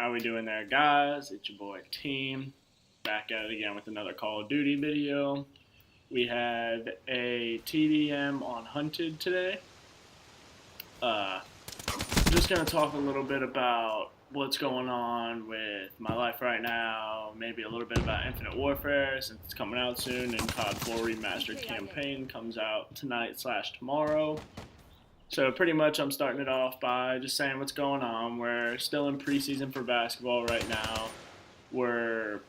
How we doing there, guys? It's your boy Team, back at it again with another Call of Duty video. We had a TDM on Hunted today. Just gonna talk a little bit about what's going on with my life right now, maybe a little bit about Infinite Warfare since it's coming out soon, and COD4 Remastered campaign comes out tonight/tomorrow. So pretty much I'm starting it off by just saying what's going on. We're still in preseason for basketball right now. We're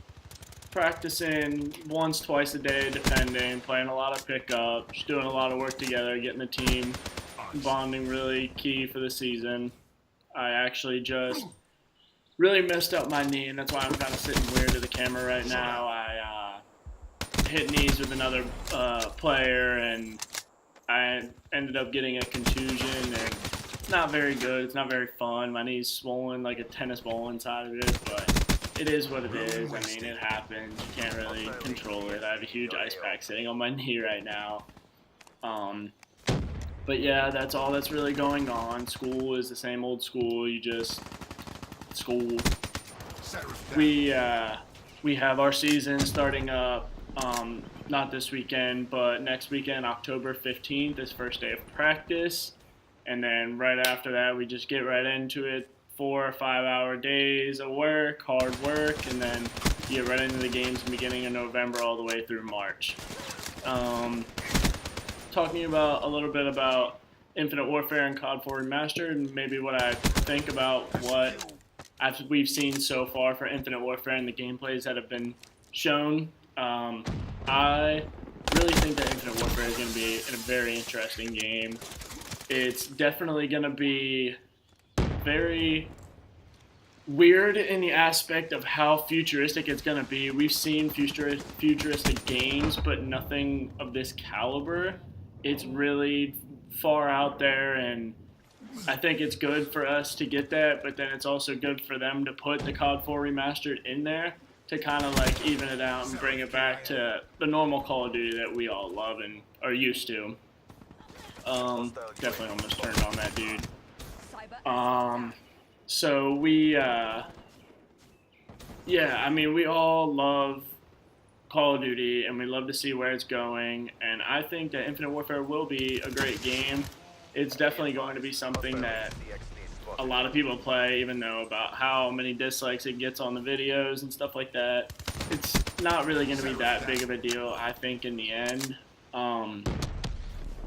practicing once, twice a day, depending, playing a lot of pickups, doing a lot of work together, getting the team bonding really key for the season. I actually just really messed up my knee, and that's why I'm kind of sitting weird to the camera right now. I hit knees with another player, and I ended up getting a contusion, and it's not very good. It's not very fun. My knee's swollen like a tennis ball inside of it, but it is what it is. I mean, it happens. You can't really control it. I have a huge ice pack sitting on my knee right now. But yeah, that's all that's really going on. School is the same old school. School. We have our season starting up. Not this weekend, but next weekend, October 15th, is first day of practice. And then right after that, we just get right into it. 4 or 5 hour days of work, hard work, and then you get right into the games beginning of November all the way through March. Talking about a little bit about Infinite Warfare and COD4 Remastered, and maybe what I think about what we've seen so far for Infinite Warfare and the gameplays that have been shown. I really think that Infinite Warfare is going to be a very interesting game. It's definitely going to be very weird in the aspect of how futuristic it's going to be. We've seen futuristic games, but nothing of this caliber. It's really far out there, and I think it's good for us to get that, but then it's also good for them to put the COD4 Remastered in there to kind of like even it out and bring it back to the normal Call of Duty that we all love and are used to. Definitely almost turned on that dude. So we, I mean, we all love Call of Duty, and we love to see where it's going, and I think that Infinite Warfare will be a great game. It's definitely going to be something that a lot of people play, even though about how many dislikes it gets on the videos and stuff like that. It's not really going to be that big of a deal, I think, in the end.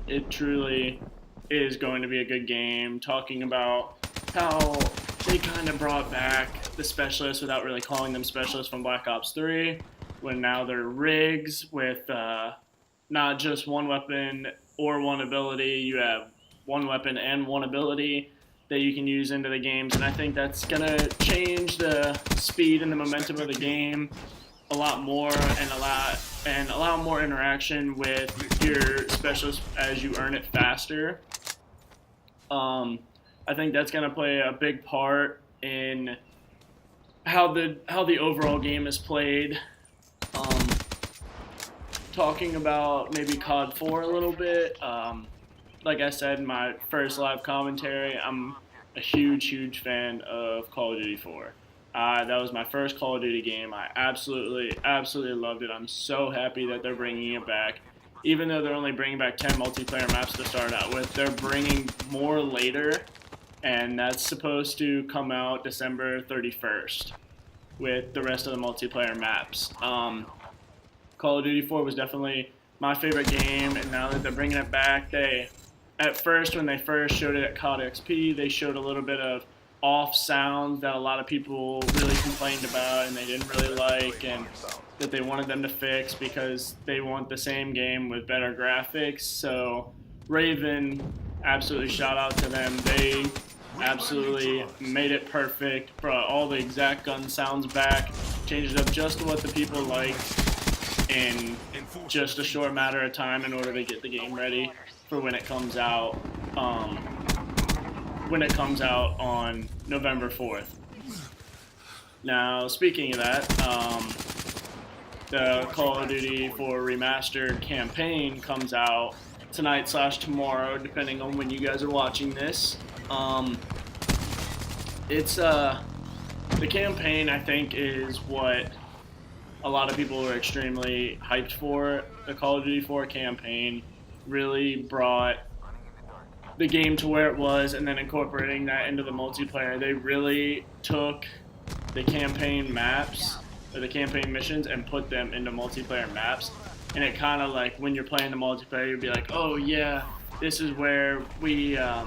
It truly is going to be a good game. Talking about how they kind of brought back the specialists without really calling them specialists from Black Ops 3, when now they're rigs with not just one weapon or one ability. You have one weapon and one ability that you can use into the games, and I think that's going to change the speed and the momentum of the game a lot more, and allow more interaction with your specialist as you earn it faster. I think that's going to play a big part in how the overall game is played. Talking about maybe COD4 a little bit. Like I said in my first live commentary, I'm a huge fan of Call of Duty 4. That was my first Call of Duty game. I absolutely loved it. I'm so happy that they're bringing it back. Even though they're only bringing back 10 multiplayer maps to start out with, they're bringing more later, and that's supposed to come out December 31st with the rest of the multiplayer maps. Call of Duty 4 was definitely my favorite game, and now that they're bringing it back, at first, when they first showed it at COD XP, they showed a little bit of off sounds that a lot of people really complained about and they didn't really like, and that they wanted them to fix because they want the same game with better graphics. So Raven, absolutely shout out to them. They absolutely made it perfect, brought all the exact gun sounds back, changed it up just to what the people liked in just a short matter of time in order to get the game ready for when it comes out. On November 4th. Now, speaking of that, the Call of Duty 4 Remastered campaign comes out tonight/tomorrow, depending on when you guys are watching this. It's the campaign, I think, is what a lot of people were extremely hyped for. The Call of Duty 4 campaign really brought the game to where it was, and then incorporating that into the multiplayer. They really took the campaign maps or the campaign missions and put them into multiplayer maps. And it kind of like when you're playing the multiplayer, you'd be like, oh yeah, this is where we had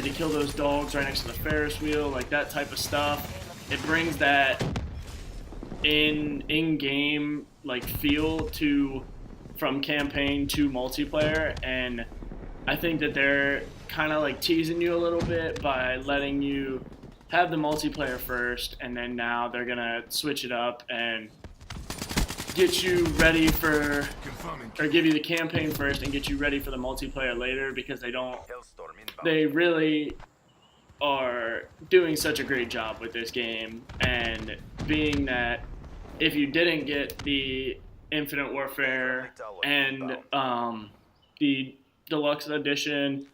to kill those dogs right next to the Ferris wheel, like that type of stuff. It brings that in-game like feel to from campaign to multiplayer, and I think that they're kind of like teasing you a little bit by letting you have the multiplayer first, and then now they're gonna switch it up and get you ready for, or give you the campaign first and get you ready for the multiplayer later, because they really are doing such a great job with this game. And being that if you didn't get the Infinite Warfare and the Deluxe Edition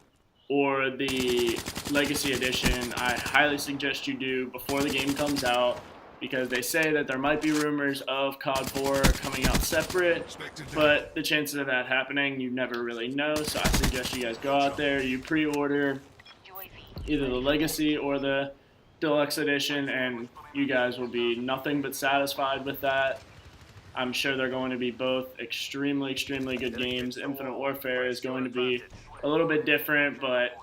or the Legacy Edition, I highly suggest you do before the game comes out, because they say that there might be rumors of COD4 coming out separate, but the chances of that happening, you never really know. So I suggest you guys go out there, you pre-order either the Legacy or the Deluxe Edition, and you guys will be nothing but satisfied with that. I'm sure they're going to be both extremely, extremely good games. Infinite Warfare is going to be a little bit different, but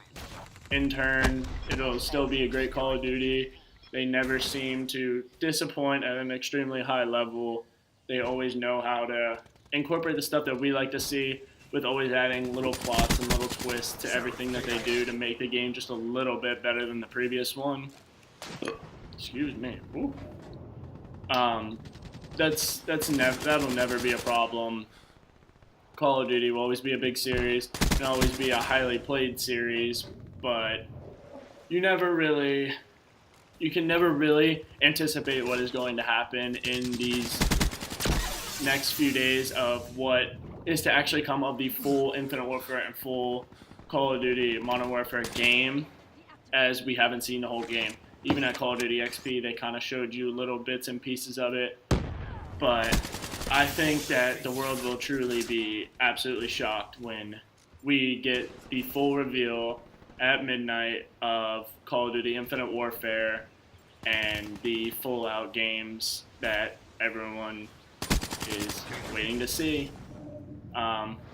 in turn, it'll still be a great Call of Duty. They never seem to disappoint at an extremely high level. They always know how to incorporate the stuff that we like to see, with always adding little plots and little twists to everything that they do to make the game just a little bit better than the previous one. Excuse me. Ooh. That'll never be a problem. Call of Duty will always be a big series and always be a highly played series, but you can never really anticipate what is going to happen in these next few days of what is to actually come of the full Infinite Warfare and full Call of Duty Modern Warfare game, as we haven't seen the whole game. Even at Call of Duty XP, they kind of showed you little bits and pieces of it. But I think that the world will truly be absolutely shocked when we get the full reveal at midnight of Call of Duty Infinite Warfare and the full-out games that everyone is waiting to see.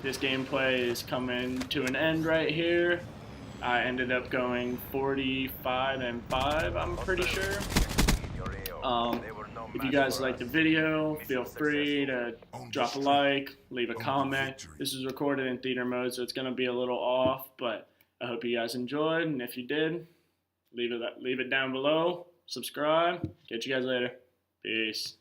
This gameplay is coming to an end right here. I ended up going 45-5, I'm pretty sure. If you guys like the video, feel free to drop a like, leave a comment. This is recorded in theater mode, so it's going to be a little off, but I hope you guys enjoyed, and if you did, leave it down below, subscribe. Catch you guys later. Peace.